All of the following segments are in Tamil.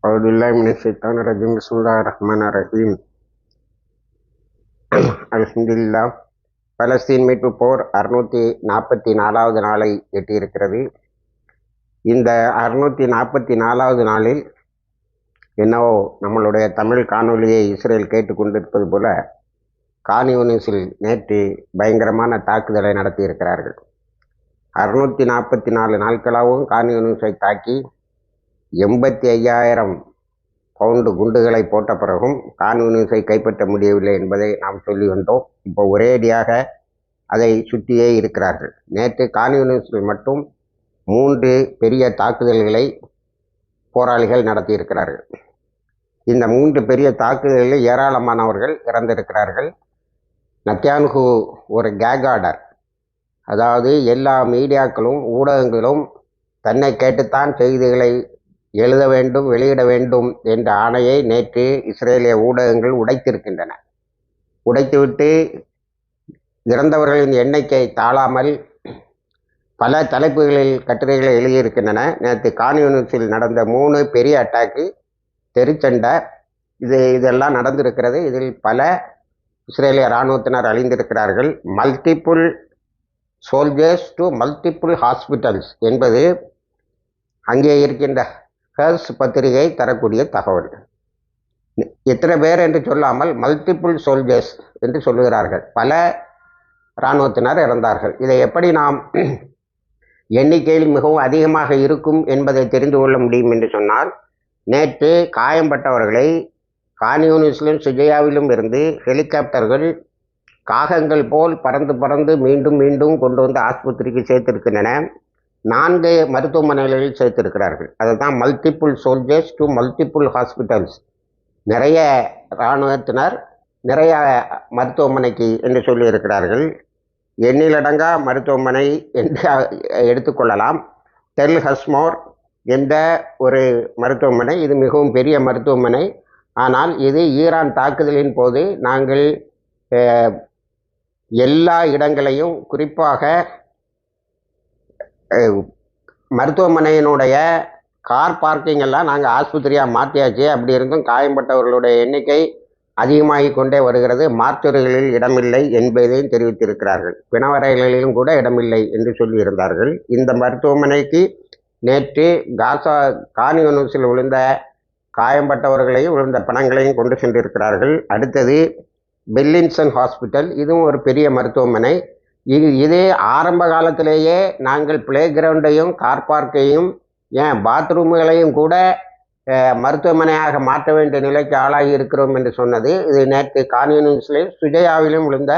Auzubillahiminasyaitonirrajim. Bismillahirrahmanirrahim. அல்ஹம்துலில்லாஹ். பலஸ்தீன் மீட்பு போர் 644வது நாளை எட்டியிருக்கிறது. இந்த 644வது நாளில் என்னவோ நம்மளுடைய தமிழ் காணொலியை இஸ்ரேல் கேட்டுக்கொண்டிருப்பது போல கான் யூனிஸில் நேற்று பயங்கரமான தாக்குதலை நடத்தியிருக்கிறார்கள். 644 நாட்களாகவும் கான் யூனிஸை தாக்கி 85,000 பவுண்டு குண்டுகளை போட்ட பிறகும் கான் யூனிஸை கைப்பற்ற முடியவில்லை என்பதை நாம் சொல்லி வந்தோம். இப்போ ஒரேடியாக அதை சுற்றியே இருக்கிறார்கள். நேற்று கான் யூனிஸில் மட்டும் 3 பெரிய தாக்குதல்களை போராளிகள் நடத்தியிருக்கிறார்கள். இந்த 3 பெரிய தாக்குதல்களில் ஏராளமானவர்கள் இறந்திருக்கிறார்கள். நத்யான்ஹூ ஒரு கேக் ஆர்டர், அதாவது எல்லா மீடியாக்களும் ஊடகங்களும் தன்னை கேட்டுத்தான் செய்திகளை எழுத வேண்டும், வெளியிட வேண்டும் என்ற ஆணையை நேற்று இஸ்ரேலிய ஊடகங்கள் உடைத்திருக்கின்றன. உடைத்துவிட்டு இறந்தவர்களின் எண்ணிக்கை தாழாமல் பல தலைப்புகளில் கட்டுரைகளை எழுதியிருக்கின்றன. நேற்று கான் யூனிஸில் நடந்த 3 பெரிய அட்டாக்கு, தெருச்சண்டை, இதெல்லாம் நடந்திருக்கிறது. இதில் பல இஸ்ரேலிய இராணுவத்தினர் அழிந்திருக்கிறார்கள். Multiple soldiers to multiple hospitals என்பது அங்கே இருக்கின்ற ஹர்ஸ் பத்திரிகை தரக்கூடிய தகவல். எத்தனை பேர் என்று சொல்லாமல் மல்டிப்புள் சோல்ஜர்ஸ் என்று சொல்லுகிறார்கள். பல இராணுவத்தினர் இறந்தார்கள். இதை எப்படி நாம் எண்ணிக்கையில் மிகவும் அதிகமாக இருக்கும் என்பதை தெரிந்து கொள்ள முடியும் என்று சொன்னால், நேற்று காயம்பட்டவர்களை கான் யூனிஸிலும் சுஜையாவிலும் இருந்து ஹெலிகாப்டர்கள் காகங்கள் போல் பறந்து பறந்து மீண்டும் மீண்டும் கொண்டு வந்து ஆஸ்பத்திரிக்கு சேர்த்திருக்கின்றன. 4 மருத்துவமனைகளில் சேர்த்திருக்கிறார்கள். அதுதான் multiple soldiers to multiple hospitals. நிறைய இராணுவத்தினர் நிறைய மருத்துவமனைக்கு என்று சொல்லியிருக்கிறார்கள். எண்ணிலடங்கா மருத்துவமனை என்று எடுத்துக்கொள்ளலாம். டெல் ஹஸ்மோர் என்ற ஒரு மருத்துவமனை, இது மிகவும் பெரிய மருத்துவமனை. ஆனால் இது ஈரான் தாக்குதலின் போது நாங்கள் எல்லா இடங்களையும், குறிப்பாக மருத்துவமனையினுடைய கார் பார்க்கிங் எல்லாம் நாங்கள் ஆஸ்பத்திரியாக மாற்றியாச்சு. அப்படி இருந்தும் காயம்பட்டவர்களுடைய எண்ணிக்கை அதிகமாகி கொண்டே வருகிறது. மார்ச்சுரிகளில் இடமில்லை என்பதையும் தெரிவித்திருக்கிறார்கள். பிணவரைகளிலும் கூட இடமில்லை என்று சொல்லியிருந்தார்கள். இந்த மருத்துவமனைக்கு நேற்று கான் யூனிஸில் விழுந்த காயம்பட்டவர்களையும் விழுந்த பிணங்களையும் கொண்டு சென்றிருக்கிறார்கள். அடுத்தது பெல்லின்சன் ஹாஸ்பிட்டல், இதுவும் ஒரு பெரிய மருத்துவமனை. இதே ஆரம்ப காலத்திலேயே நாங்கள் பிளே கிரவுண்டையும் கார் பார்க்கையும் ஏன் பாத்ரூம்களையும் கூட மருத்துவமனையாக மாற்ற வேண்டிய நிலைக்கு ஆளாகி இருக்கிறோம் என்று சொன்னது. இது நேற்று கான் யூனிஸிலே சுஜையாவிலும் விழுந்த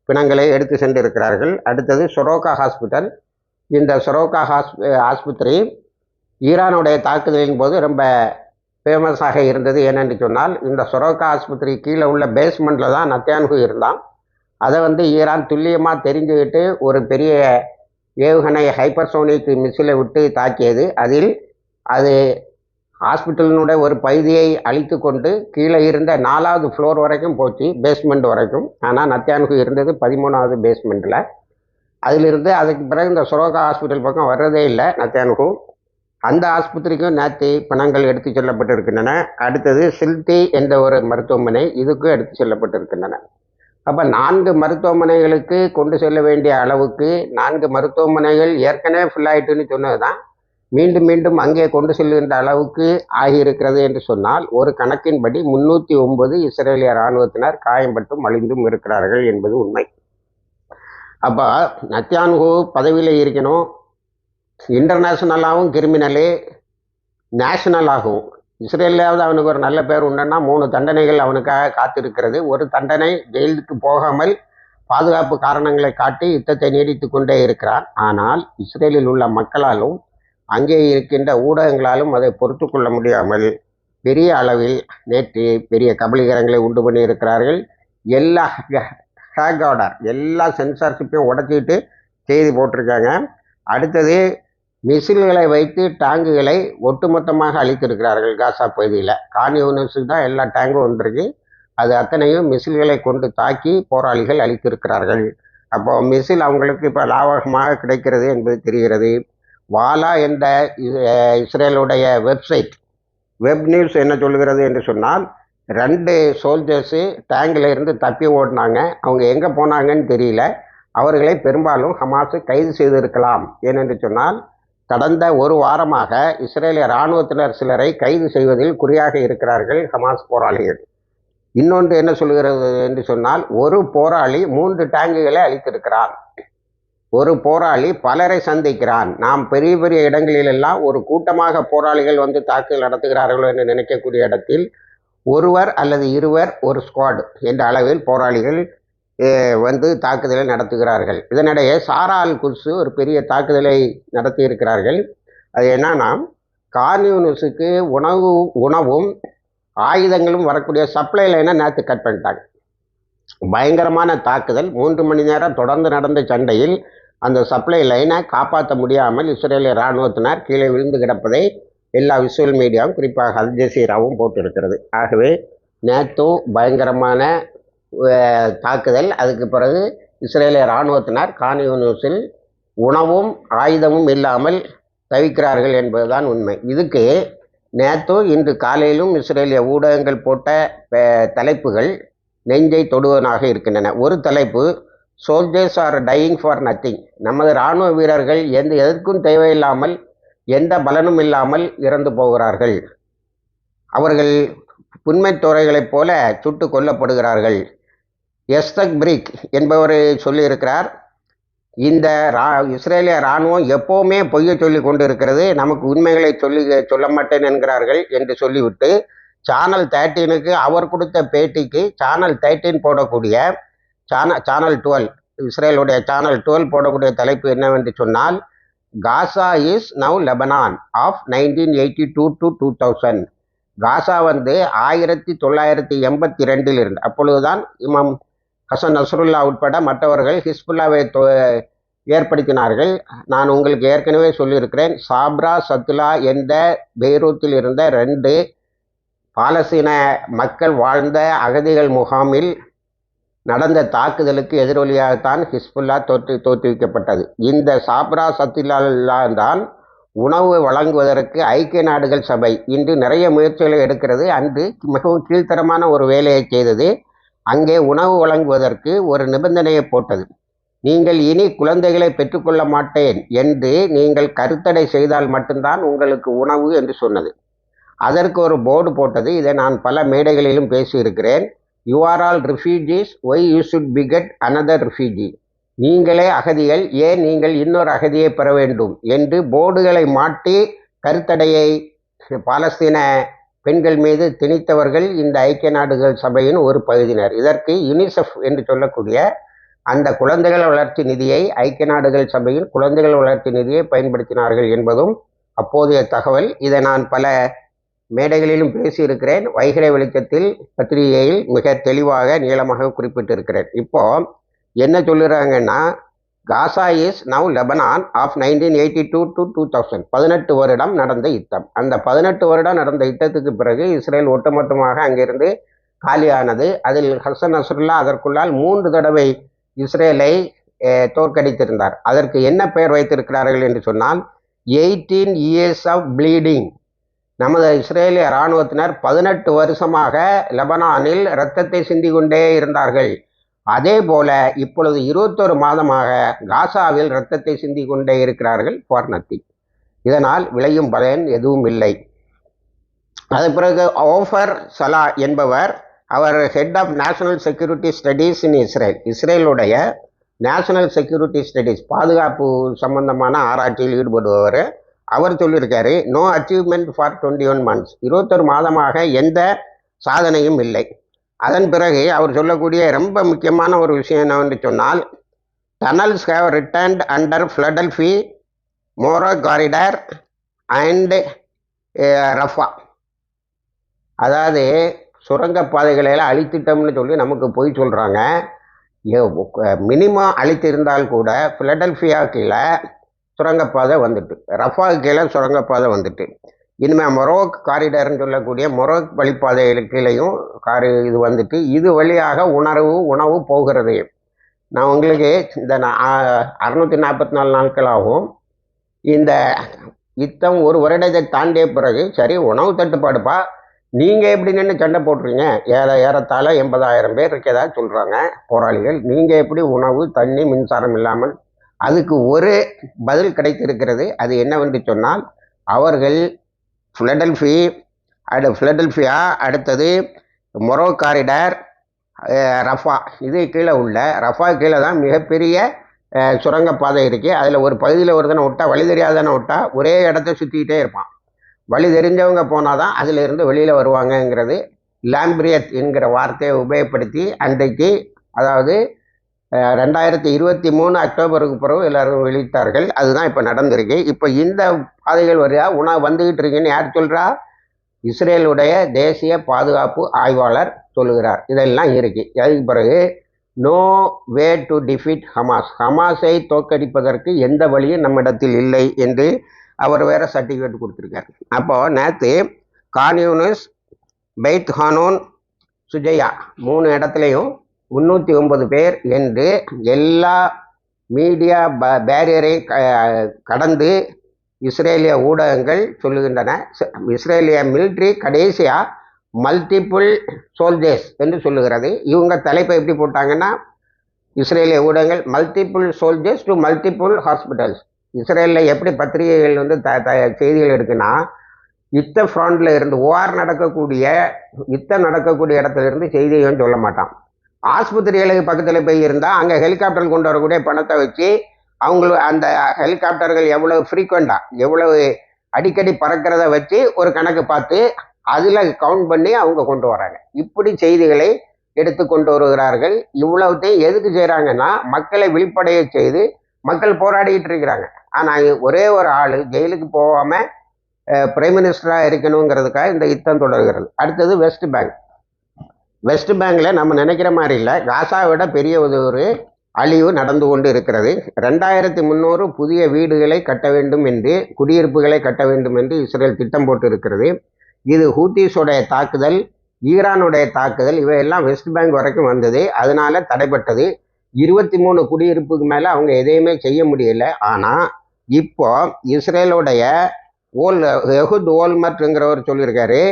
பிணங்களை எடுத்து சென்றிருக்கிறார்கள். அடுத்தது சொரோக்கா ஹாஸ்பிட்டல். இந்த சொரோக்கா ஆஸ்பத்திரி ஈரானுடைய தாக்குதலின் போது ரொம்ப ஃபேமஸாக இருந்தது. ஏனென்று சொன்னால், இந்த சொரோக்கா ஆஸ்பத்திரி கீழே உள்ள பேஸ்மெண்ட்டில் தான் நத்யான்ஹூ இருந்தான். அதை ஈரான் துல்லியமாக தெரிஞ்சுக்கிட்டு ஒரு பெரிய ஏவுகணை ஹைப்பர்சோனிக் மிசிலை விட்டு தாக்கியது. அதில் அது ஹாஸ்பிட்டலினுடைய ஒரு பகுதியை அழித்து கொண்டு கீழே இருந்த 4வது ஃப்ளோர் வரைக்கும் போச்சு, பேஸ்மெண்ட் வரைக்கும். ஆனால் நத்யான்ஹூ இருந்தது 13வது பேஸ்மெண்ட்டில். அதிலிருந்து அதுக்கு பிறகு இந்த சொரோக்கா ஹாஸ்பிட்டல் பக்கம் வர்றதே இல்லை நத்யான்ஹூ. அந்த ஆஸ்பத்திரிக்கும் நேற்று பிணங்கள் எடுத்து செல்லப்பட்டிருக்கின்றன. அடுத்தது சில்தி என்ற ஒரு மருத்துவமனை, இதுக்கும் எடுத்து செல்லப்பட்டிருக்கின்றன. அப்போ 4 மருத்துவமனைகளுக்கு கொண்டு செல்ல வேண்டிய அளவுக்கு 4 மருத்துவமனைகள் ஏற்கனவே ஃபுல் ஆகிட்டுன்னு சொன்னது தான் மீண்டும் மீண்டும் அங்கே கொண்டு செல்கின்ற அளவுக்கு ஆகியிருக்கிறது என்று சொன்னால், ஒரு கணக்கின்படி 309 இஸ்ரேலிய இராணுவத்தினர் காயம்பட்டும் அழிந்தும் இருக்கிறார்கள் என்பது உண்மை. அப்போ நத்யான்ஹூ பதவியில் இருக்கணும், இன்டர்நேஷ்னலாகவும் கிரிமினலு, நேஷனலாகவும். இஸ்ரேலாவது அவனுக்கு ஒரு நல்ல பேர் உண்டுன்னா 3 தண்டனைகள் அவனுக்காக காத்திருக்கிறது. ஒரு தண்டனை ஜெயிலுக்கு போகாமல் பாதுகாப்பு காரணங்களை காட்டி யுத்தத்தை நீடித்து கொண்டே இருக்கிறான். ஆனால் இஸ்ரேலில் உள்ள மக்களாலும் அங்கே இருக்கின்ற ஊடகங்களாலும் அதை பொறுத்து கொள்ள முடியாமல் பெரிய அளவில் நேற்று பெரிய கபலீகரங்களை உண்டு பண்ணி இருக்கிறார்கள். எல்லா ஹேக் ஆர்டர், எல்லா சென்சார்ஷிப்பையும் உடச்சிட்டு செய்தி போட்டிருக்காங்க. அடுத்தது மிசில்களை வைத்து டேங்குகளை ஒட்டுமொத்தமாக அழித்திருக்கிறார்கள் காசா பகுதியில். கான் யூனிஸுக்கு தான் எல்லா டேங்கும் வந்திருக்கு. அது அத்தனையும் மிசில்களை கொண்டு தாக்கி போராளிகள் அழித்திருக்கிறார்கள். அப்போ மிசில் அவங்களுக்கு இப்போ லாபகமாக கிடைக்கிறது என்பது தெரிகிறது. வாலா என்ற இஸ்ரேலுடைய வெப்சைட் வெப் நியூஸ் என்ன சொல்லுகிறது என்று சொன்னால் 2 சோல்ஜர்ஸு டேங்கில் இருந்து தப்பி ஓடினாங்க. அவங்க எங்கே போனாங்கன்னு தெரியல. அவர்களை பெரும்பாலும் ஹமாஸ் கைது செய்திருக்கலாம். ஏனென்று சொன்னால் கடந்த ஒரு வாரமாக இஸ்ரேலிய இராணுவத்தினர் சிலரை கைது செய்வதில் குறியாக இருக்கிறார்கள் ஹமாஸ் போராளிகள். இன்னொன்று என்ன சொல்கிறது என்று சொன்னால் ஒரு போராளி 3 டேங்குகளை அளித்திருக்கிறான். ஒரு போராளி பலரை சந்திக்கிறான். நாம் பெரிய பெரிய இடங்களிலெல்லாம் ஒரு கூட்டமாக போராளிகள் வந்து தாக்குதல் நடத்துகிறார்கள் என்று நினைக்கக்கூடிய இடத்தில் ஒருவர் அல்லது இருவர் ஒரு ஸ்குவாட் என்ற அளவில் போராளிகள் வந்து தாக்குதலை நடத்துகிறார்கள். இதனிடையே சாரா அல் குட்ஸு ஒரு பெரிய தாக்குதலை நடத்தியிருக்கிறார்கள். அது என்னன்னா கான் யூனிஸுக்கு உணவும் ஆயுதங்களும் வரக்கூடிய சப்ளை லைனை நேற்று கட் பண்ணிட்டாங்க. பயங்கரமான தாக்குதல். 3 மணி நேரம் தொடர்ந்து நடந்த சண்டையில் அந்த சப்ளை லைனை காப்பாற்ற முடியாமல் இஸ்ரேலிய இராணுவத்தினர் கீழே விழுந்து கிடப்பதை எல்லா விஷுவல் மீடியாவும் குறிப்பாக அல் ஜசீராவும் போட்டிருக்கிறது. ஆகவே நேற்று பயங்கரமான தாக்குதல். அதுக்கு பிறகு இஸ்ரேலிய இராணுவத்தினர் கான் யூனிஸில் உணவும் ஆயுதமும் இல்லாமல் தவிக்கிறார்கள் என்பதுதான் உண்மை. இதுக்கு நேற்று இன்று காலையிலும் இஸ்ரேலிய ஊடகங்கள் போட்ட தலைப்புகள் நெஞ்சை தொடுவதாக இருக்கின்றன. ஒரு தலைப்பு, soldiers R dyeing for nothing. நமது இராணுவ வீரர்கள் எதற்கும் தேவையில்லாமல் எந்த பலனும் இல்லாமல் இறந்து போகிறார்கள். அவர்கள் புன்மைத்துறைகளைப் போல சுட்டு கொல்லப்படுகிறார்கள். எஸ்தக் பிரிக் என்பவர் சொல்லியிருக்கிறார், இந்த இஸ்ரேலிய இராணுவம் எப்போவுமே பொய்யை சொல்லி கொண்டு இருக்கிறது, நமக்கு உண்மைகளை சொல்ல மாட்டேன் என்கிறார்கள் என்று சொல்லிவிட்டு சேனல் 13க்கு அவர் கொடுத்த பேட்டிக்கு சேனல் 13 போடக்கூடிய சேனல் 12 இஸ்ரேலுடைய சேனல் 12 போடக்கூடிய தலைப்பு என்னவென்று சொன்னால், Gaza is now Lebanon of 1982 to 2000. Gaza வந்து 1982 இருந்து, அப்பொழுதுதான் இமாம் ஹசன் நஸ்ருல்லா உட்பட மற்றவர்கள் ஹிஸ்புல்லாவை ஏற்படுத்தினார்கள். நான் உங்களுக்கு ஏற்கனவே சொல்லியிருக்கிறேன், சாப்ரா சத்துலா என்ற பெய்ரூத்தில் இருந்த 2 பாலஸ்தீன மக்கள் வாழ்ந்த அகதிகள் முகாமில் நடந்த தாக்குதலுக்கு எதிரொலியாகத்தான் ஹிஸ்புல்லா தோற்றுவிக்கப்பட்டது. இந்த சாப்ரா சத்துலா தான் உணவு வழங்குவதற்கு ஐக்கிய நாடுகள் சபை இன்று நிறைய முயற்சிகளை எடுக்கிறது. அன்று மிகவும் கீழ்த்தரமான ஒரு வேலையை செய்தது. அங்கே உணவு வழங்குவதற்கு ஒரு நிபந்தனையை போட்டது. நீங்கள் இனி குழந்தைகளை பெற்றுக்கொள்ள மாட்டேன் என்று நீங்கள் கருத்தடை செய்தால் மட்டும்தான் உங்களுக்கு உணவு என்று சொன்னது. அதற்கு ஒரு போர்டு போட்டது. இதை நான் பல மேடைகளிலும் பேசியிருக்கிறேன். You are all refugees, why you should begat another refugee. நீங்களே அகதிகள், ஏன் நீங்கள் இன்னொரு அகதியை பெற வேண்டும் என்று போர்டுகளை மாட்டி கருத்தடையை பாலஸ்தீன பெண்கள் மீது திணித்தவர்கள் இந்த ஐக்கிய நாடுகள் சபையின் ஒரு பகுதியினர். இதற்கு யுனிசெஃப் என்று சொல்லக்கூடிய அந்த குழந்தைகள் வளர்ச்சி நிதியை, ஐக்கிய நாடுகள் சபையின் குழந்தைகள் வளர்ச்சி நிதியை பயன்படுத்தினார்கள் என்பதும் அப்போதைய தகவல். இதை நான் பல மேடைகளிலும் பேசியிருக்கிறேன். வைகரை வெளிச்சத்தில் பத்திரிகையில் மிக தெளிவாக நீளமாக குறிப்பிட்டிருக்கிறேன். இப்போ என்ன சொல்லுறாங்கன்னா, Gaza is now Lebanon of 1982 to 2000. 18 வருடம் நடந்த யுத்தம். அந்த 18 வருடம் நடந்த யுத்தத்துக்கு பிறகு இஸ்ரேல் ஒட்டுமொத்தமாக அங்கிருந்து காலியானது. அதில் ஹசன் நஸ்ருல்லா அதற்குள்ளால் 3 தடவை இஸ்ரேலை தோற்கடித்திருந்தார். அதற்கு என்ன பெயர் வைத்திருக்கிறார்கள் என்று சொன்னால், 18 years of bleeding. நமது இஸ்ரேலிய இராணுவத்தினர் 18 வருஷமாக லெபனானில் இரத்தத்தை சிந்தி கொண்டே இருந்தார்கள். அதே போல இப்பொழுது 21 மாதமாக காசாவில் இரத்தத்தை சிந்தி கொண்டே இருக்கிறார்கள் ஃபார் நத்திங். இதனால் விளையும் பலன் எதுவும் இல்லை. அதன் பிறகு ஓஃபர் சலா என்பவர், அவர் head of national security studies in Israel, இஸ்ரேலுடைய நேஷனல் செக்யூரிட்டி ஸ்டடீஸ் பாதுகாப்பு சம்பந்தமான ஆராய்ச்சியில் ஈடுபடுபவர். அவர் சொல்லியிருக்காரு, நோ அச்சீவ்மெண்ட் ஃபார் 21 months. 21 மாதமாக எந்த சாதனையும் இல்லை. அதன் பிறகு அவர் சொல்லக்கூடிய ரொம்ப முக்கியமான ஒரு விஷயம் என்னவென்று சொன்னால், tunnels have returned under Philadelphi, Morag corridor and Rafah. அதாவது சுரங்கப்பாதைகளெல்லாம் அழித்திட்டோம்னு சொல்லி நமக்கு போய் சொல்கிறாங்க. மினிமம் அழித்திருந்தால் கூட ஃபிலடெல்ஃபியா கீழே சுரங்கப்பாதை வந்துட்டு, ரஃபா கீழே சுரங்கப்பாதை வந்துட்டு, இனிமேல் மொரோக் காரிடார்னு சொல்லக்கூடிய மொரோக் வழிப்பாதை கீழையும் இது வந்துட்டு, இது வழியாக உணவு போகிறது. நான் உங்களுக்கு இந்த 644 நாட்களாகவும் இந்த யுத்தம் ஒரு வருடத்தை தாண்டிய பிறகு சரி உணவு தட்டுப்பாடுப்பா, நீங்கள் எப்படி நின்று சண்டை போடுறீங்க? ஏறத்தாழ 80,000 பேர் இருக்கதா சொல்கிறாங்க போராளிகள். நீங்கள் எப்படி உணவு தண்ணி மின்சாரம் இல்லாமல்? அதுக்கு ஒரு பதில் கிடைத்திருக்கிறது. அது என்னவென்று சொன்னால், அவர்கள் ஃபிலடெல்ஃபியா, அடுத்தது மொரோ காரிடார், ரஃபா, இது கீழே உள்ள ரஃபா கீழே தான் மிகப்பெரிய சுரங்கப்பாதை இருக்குது. அதில் ஒரு பகுதியில் ஒருத்தனை விட்டா, வழி தெரியாதனை விட்டா ஒரே இடத்த சுற்றிக்கிட்டே இருப்பான். வழி தெரிஞ்சவங்க போனால் தான் அதிலிருந்து வெளியில் வருவாங்கங்கிறது லாம்பிரியத் என்கிற வார்த்தையை உபயோகப்படுத்தி அன்றைக்கு, அதாவது 2023 அக்டோபருக்கு பிறகு எல்லாரும் வெளியிட்டார்கள். அதுதான் இப்போ நடந்திருக்கு. இப்போ இந்த பாதைகள் வழியா வந்துகிட்டு இருக்குன்னு யார் சொல்கிறா? இஸ்ரேலுடைய தேசிய பாதுகாப்பு ஆய்வாளர் சொல்லுகிறார். இதெல்லாம் இருக்கு. அதுக்கு பிறகு நோ வே டு டிஃபீட் ஹமாஸை தோற்கடிப்பதற்கு எந்த வழியும் நம்மிடத்தில் இல்லை என்று அவர் வேற சர்டிஃபிகேட் கொடுத்துருக்காரு. அப்போ நேற்று கான்யூனிஸ், பெய்த் ஹானூன், சுஜையா 3 இடத்துலையும் 309 பேர் என்று எல்லா மீடியா பேரியரை கடந்து இஸ்ரேலிய ஊடகங்கள் சொல்லுகின்றன. இஸ்ரேலிய மிலிட்ரி கடைசியாக மல்டிபிள் சோல்ஜர்ஸ் என்று சொல்லுகிறது. இவங்க தலைப்பை எப்படி போட்டாங்கன்னா, இஸ்ரேலிய ஊடகங்கள் multiple soldiers to multiple hospitals. இஸ்ரேலில் எப்படி பத்திரிகைகள் வந்து செய்திகள் இருக்குன்னா, யுத்த ஃப்ரண்டில் இருந்து யுத்தம் நடக்கக்கூடிய இடத்துல இருந்து செய்தியும் சொல்ல மாட்டான். ஆஸ்பத்திரிகளுக்கு பக்கத்தில் போய் இருந்தால் அங்கே ஹெலிகாப்டர் கொண்டு வரக்கூடிய பணத்தை வச்சு அந்த ஹெலிகாப்டர்கள் எவ்வளவு ஃப்ரீக்வெண்ட்டாக, எவ்வளவு அடிக்கடி பறக்கிறத வச்சு ஒரு கணக்கு பார்த்து அதில் கவுண்ட் பண்ணி அவங்க கொண்டு வராங்க. இப்படி செய்திகளை எடுத்து கொண்டு வருகிறார்கள். இவ்வளவுத்தையும் எதுக்கு செய்கிறாங்கன்னா, மக்களை விழிப்படைய செய்து மக்கள் போராடிக்கிட்டு இருக்கிறாங்க. ஆனால் ஒரே ஒரு ஆள் ஜெயிலுக்கு போகாமல் பிரைம் மினிஸ்டராக இருக்கணுங்கிறதுக்காக இந்த யுத்தம் தொடர்கிறது. அடுத்தது வெஸ்ட் பேங்கில் நம்ம நினைக்கிற மாதிரி இல்லை, காசாவை விட பெரிய ஒரு அழிவு நடந்து கொண்டு இருக்கிறது. 2300 புதிய வீடுகளை கட்ட வேண்டும் என்று, குடியிருப்புகளை கட்ட வேண்டும் என்று இஸ்ரேல் திட்டம் போட்டு இருக்கிறது. இது ஹூத்திஸோடைய தாக்குதல், ஈரானுடைய தாக்குதல், இவையெல்லாம் வெஸ்ட் பேங்க் வரைக்கும் வந்தது. அதனால தடைப்பட்டது. 23 குடியிருப்புக்கு மேலே அவங்க எதையுமே செய்ய முடியல. ஆனால் இப்போ இஸ்ரேலுடைய எஹுத் ஓல்மர்ட்ங்கிறவர் சொல்லியிருக்காரு,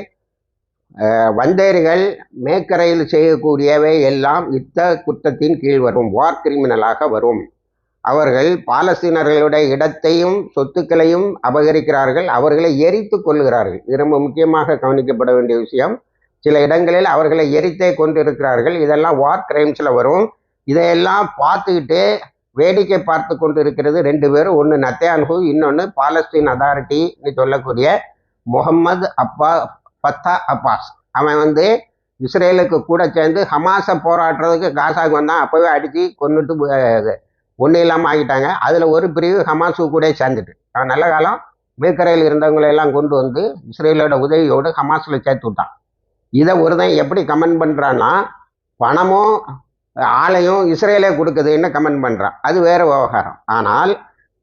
வந்தேரிகள் மேக்கரையில் செய்யக்கூடியவை எல்லாம் யுத்த குற்றத்தின் கீழ் வரும், வார் கிரிமினலாக வரும். அவர்கள் பாலஸ்தீனர்களுடைய இடத்தையும் சொத்துக்களையும் அபகரிக்கிறார்கள், அவர்களை எரித்து கொள்ளுகிறார்கள். இது ரொம்ப முக்கியமாக கவனிக்கப்பட வேண்டிய விஷயம். சில இடங்களில் அவர்களை எரித்தே கொண்டிருக்கிறார்கள். இதெல்லாம் வார் கிரைம்ஸில் வரும். இதையெல்லாம் பார்த்துக்கிட்டு வேடிக்கை பார்த்து கொண்டு இருக்கிறது 2 பேரும். ஒன்று நத்தயான்ஹூ, இன்னொன்று பாலஸ்தீன் அதாரிட்டின்னு சொல்லக்கூடிய முகமது ஃபத்தா அப்பாஸ். அவன் வந்து இஸ்ரேலுக்கு கூட சேர்ந்து ஹமாஸை போராடுறதுக்கு காசாவுக்கு வந்தான். அப்போவே அடித்து கொண்டுட்டு ஒன்றும் இல்லாமல் ஆகிட்டாங்க. அதில் ஒரு பிரிவு ஹமாஸுக்கு கூட சேர்ந்துட்டு, அவன் நல்ல காலம் மேற்கரையில் இருந்தவங்களெல்லாம் கொண்டு வந்து இஸ்ரேலோட உதவியோடு ஹமாஸில் சேர்த்து விட்டான். இதை ஒருத்தன் எப்படி கமெண்ட் பண்ணுறான்னா, பணமும் ஆளையும் இஸ்ரேலே கொடுக்குதுன்னு கமெண்ட் பண்ணுறான். அது வேறு விவகாரம். ஆனால்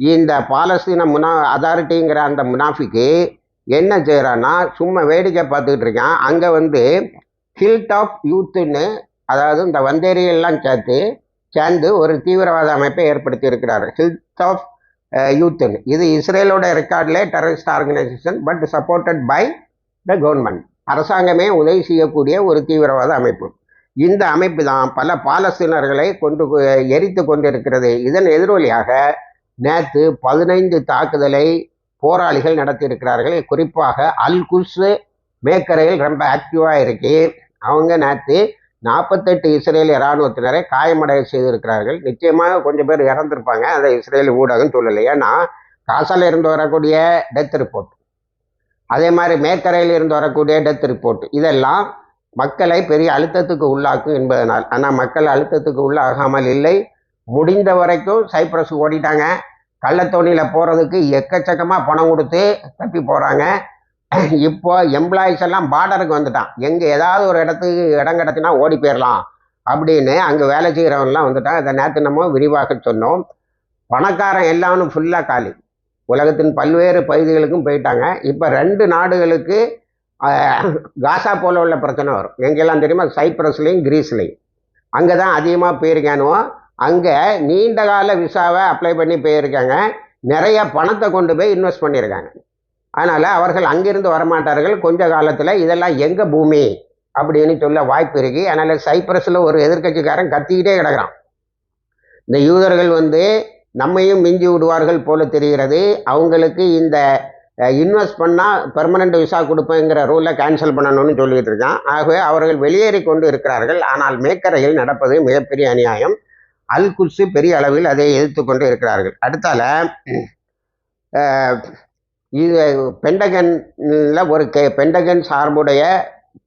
இந்த பாலஸ்தீன அதாரிட்டிங்கிற அந்த முனாஃபிக்கு என்ன செய்கிறான்னா, சும்மா வேடிக்கை பார்த்துக்கிட்டு இருக்கான். அங்கே வந்து ஹில்ட் ஆஃப் யூத்துன்னு, அதாவது இந்த வந்தேரியெல்லாம் சேர்ந்து ஒரு தீவிரவாத அமைப்பை ஏற்படுத்தி இருக்கிறார். ஹில்ட் ஆஃப் யூத்துன்னு. இது இஸ்ரேலோட ரெக்கார்டில் terrorist organisation, but supported by the government. அரசாங்கமே உதவி செய்யக்கூடிய ஒரு தீவிரவாத அமைப்பு. இந்த அமைப்பு தான் பல பாலஸ்தீனர்களை எரித்து கொண்டிருக்கிறது. இதன் எதிரொலியாக நேற்று 15 தாக்குதலை போராளிகள் நடத்தியிருக்கிறார்கள். குறிப்பாக அல் குஸ் மேக்கரையில் ரொம்ப ஆக்டிவாக இருக்கு. அவங்க நேற்று 48 இஸ்ரேலிய இராணுவத்தினரை காயமடைய செய்திருக்கிறார்கள். நிச்சயமாக கொஞ்சம் பேர் இறந்திருப்பாங்க, அதை இஸ்ரேல் ஊடகம் சொல்லலை. ஏன்னா காசால இருந்து வரக்கூடிய டெத் ரிப்போர்ட், அதே மாதிரி மேற்கரையில் இருந்து வரக்கூடிய டெத் ரிப்போர்ட், இதெல்லாம் மக்களை பெரிய அழுத்தத்துக்கு உள்ளாக்கும் என்பதனால். ஆனால் மக்கள் அழுத்தத்துக்கு உள்ளாகாமல் இல்லை. முடிந்த வரைக்கும் சைப்ரஸ் ஓடிட்டாங்க. கள்ளத்தோணியில் போகிறதுக்கு எக்கச்சக்கமாக பணம் கொடுத்து தப்பி போகிறாங்க. இப்போ எம்ப்ளாயிஸ் எல்லாம் பார்டருக்கு வந்துட்டான். எங்கே ஏதாவது ஒரு இடத்துக்கு இடம் கிடச்சினா ஓடி போயிடலாம் அப்படின்னு அங்கே வேலை செய்கிறவங்கலாம் வந்துட்டான். இதை நேற்று நம்ம விரிவாக சொன்னோம். பணக்காரன் எல்லாரும் ஃபுல்லாக காலி, உலகத்தின் பல்வேறு பகுதிகளுக்கும் போயிட்டாங்க. இப்போ 2 நாடுகளுக்கு காசா போல உள்ள பிரச்சனை வரும். எங்கெல்லாம் தெரியுமா? சைப்ரஸ்லையும் கிரீஸ்லையும். அங்கே தான் அதிகமாக போயிருக்கானுவோ. அங்கே நீண்ட கால விசாவை அப்ளை பண்ணி போயிருக்காங்க. நிறைய பணத்தை கொண்டு போய் இன்வெஸ்ட் பண்ணியிருக்காங்க. அதனால் அவர்கள் அங்கிருந்து வரமாட்டார்கள். கொஞ்ச காலத்தில் இதெல்லாம் எங்கள் பூமி அப்படின்னு சொல்ல வாய்ப்பு இருக்கு. அதனால் சைப்ரஸில் ஒரு எதிர்க்கட்சிக்காரன் கத்திக்கிட்டே கிடக்கிறான், இந்த யூதர்கள் நம்மையும் மிஞ்சி விடுவார்கள் போல தெரிகிறது, அவங்களுக்கு இந்த இன்வெஸ்ட் பண்ணால் பெர்மனண்ட் விசா கொடுப்பேங்கிற ரூலை கேன்சல் பண்ணணும்னு சொல்லிட்டு இருக்கான். ஆகவே அவர்கள் வெளியேறி கொண்டு இருக்கிறார்கள். ஆனால் மேற்கரையில் நடப்பது மிகப்பெரிய அநியாயம். அல் குட்ஸு பெரிய அளவில் அதை எதிர்த்து கொண்டு இருக்கிறார்கள். அடுத்தால இது பென்டகன்ல ஒரு பென்டகன் சார்புடைய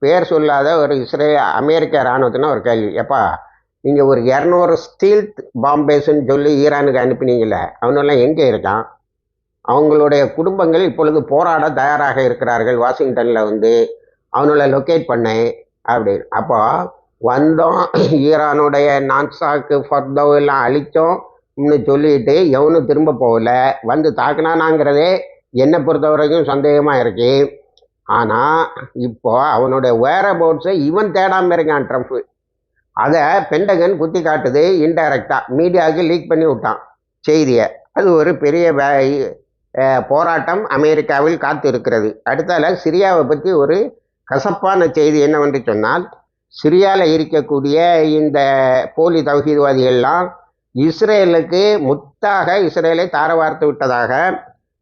பேர் சொல்லாத ஒரு அமெரிக்க இராணுவத்தின ஒரு கேள்வி, எப்பா நீங்கள் ஒரு 200 ஸ்டீல் பாம்பேஸ்ன்னு சொல்லி ஈரானுக்கு அனுப்பினீங்கள, அவனெல்லாம் எங்கே இருக்கான்? அவங்களுடைய குடும்பங்கள் இப்பொழுது போராட தயாராக இருக்கிறார்கள் வாஷிங்டனில், அவனோட லொக்கேட் பண்ணேன் அப்படின்னு. அப்போ வந்தோம், ஈரானுடைய நான்சாக்கு ஃபர்தோ எல்லாம் அழித்தோம்னு சொல்லிட்டு எவனும் திரும்ப போகல. தாக்குனானாங்கிறதே என்னை பொறுத்த வரைக்கும் சந்தேகமாக இருக்கு. ஆனால் இப்போ அவனுடைய வேரபவுட்ஸை இவன் தேடாமல் இருக்கான் ட்ரம்ப். அதை பென்டகன் குத்தி காட்டுது, இன்டைரக்டாக மீடியாவுக்கு லீக் பண்ணி விட்டான் செய்தியை. அது ஒரு பெரிய போராட்டம் அமெரிக்காவில் காத்து இருக்கிறது. அடுத்தால சிரியாவை பற்றி ஒரு கசப்பான செய்தி என்னவென்று சொன்னால், சிரியாவில் இருக்கக்கூடிய இந்த போலி தௌஹீத்வாதிகள்லாம் இஸ்ரேலுக்கு முத்தாக இஸ்ரேலை தாரவார்த்து விட்டதாக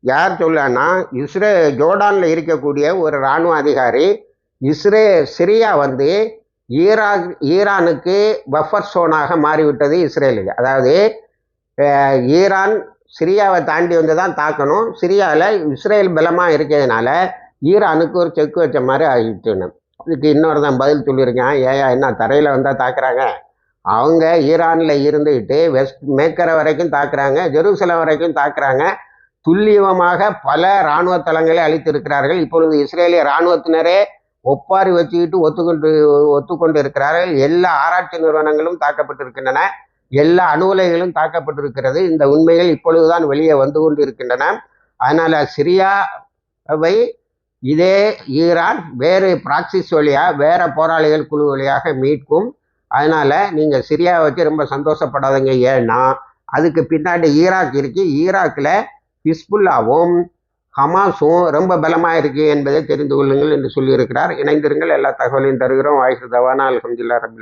யார் சொல்லான்னா, ஜோர்டானில் இருக்கக்கூடிய ஒரு இராணுவ அதிகாரி சிரியா ஈரானுக்கு பஃபர் சோனாக மாறிவிட்டது இஸ்ரேலுக்கு. அதாவது ஈரான் சிரியாவை தாண்டி தான் தாக்கணும், சிரியாவில் இஸ்ரேல் பலமாக இருக்கிறதுனால ஈரானுக்கு ஒரு செக்கு வச்ச மாதிரி ஆகிட்டுன்னு. இதுக்கு இன்னொரு தான் பதில் சொல்லியிருக்கேன், என்ன தரையில் வந்தால் தாக்குறாங்க? அவங்க ஈரானில் இருந்துக்கிட்டு மேற்கரை வரைக்கும் தாக்குறாங்க, ஜெருசலம் வரைக்கும் தாக்குறாங்க. துல்லியமாக பல இராணுவ தளங்களை அளித்திருக்கிறார்கள். இப்பொழுது இஸ்ரேலிய இராணுவத்தினரே ஒப்பாரி வச்சுக்கிட்டு ஒத்துக்கொண்டு இருக்கிறார்கள். எல்லா ஆராய்ச்சி நிறுவனங்களும் தாக்கப்பட்டிருக்கின்றன, எல்லா அணு உலைகளும் தாக்கப்பட்டிருக்கிறது. இந்த உண்மைகள் இப்பொழுதுதான் வெளியே வந்து கொண்டு இருக்கின்றன. அதனால் சிரியாவை இதே ஈரான் வேறு பிராக்சிஸ் வழியாக, வேற போராளிகள் குழு வழியாக மீட்கும். அதனால் நீங்கள் சிரியாவை வச்சு ரொம்ப சந்தோஷப்படாதீங்க. ஏன்னா அதுக்கு பின்னாடி ஈராக் இருக்கு. ஈராக்கில் ஹிஸ்புல்லாவும் ஹமாஸும் ரொம்ப பலமாக இருக்கு என்பதை தெரிந்து கொள்ளுங்கள் என்று சொல்லியிருக்கிறார். இணைந்திருங்கள், எல்லா தகவலையும் தருகிறோம். வாய்ஸ் தவானா அல்ஹம்துலில்லாஹ் ரபில்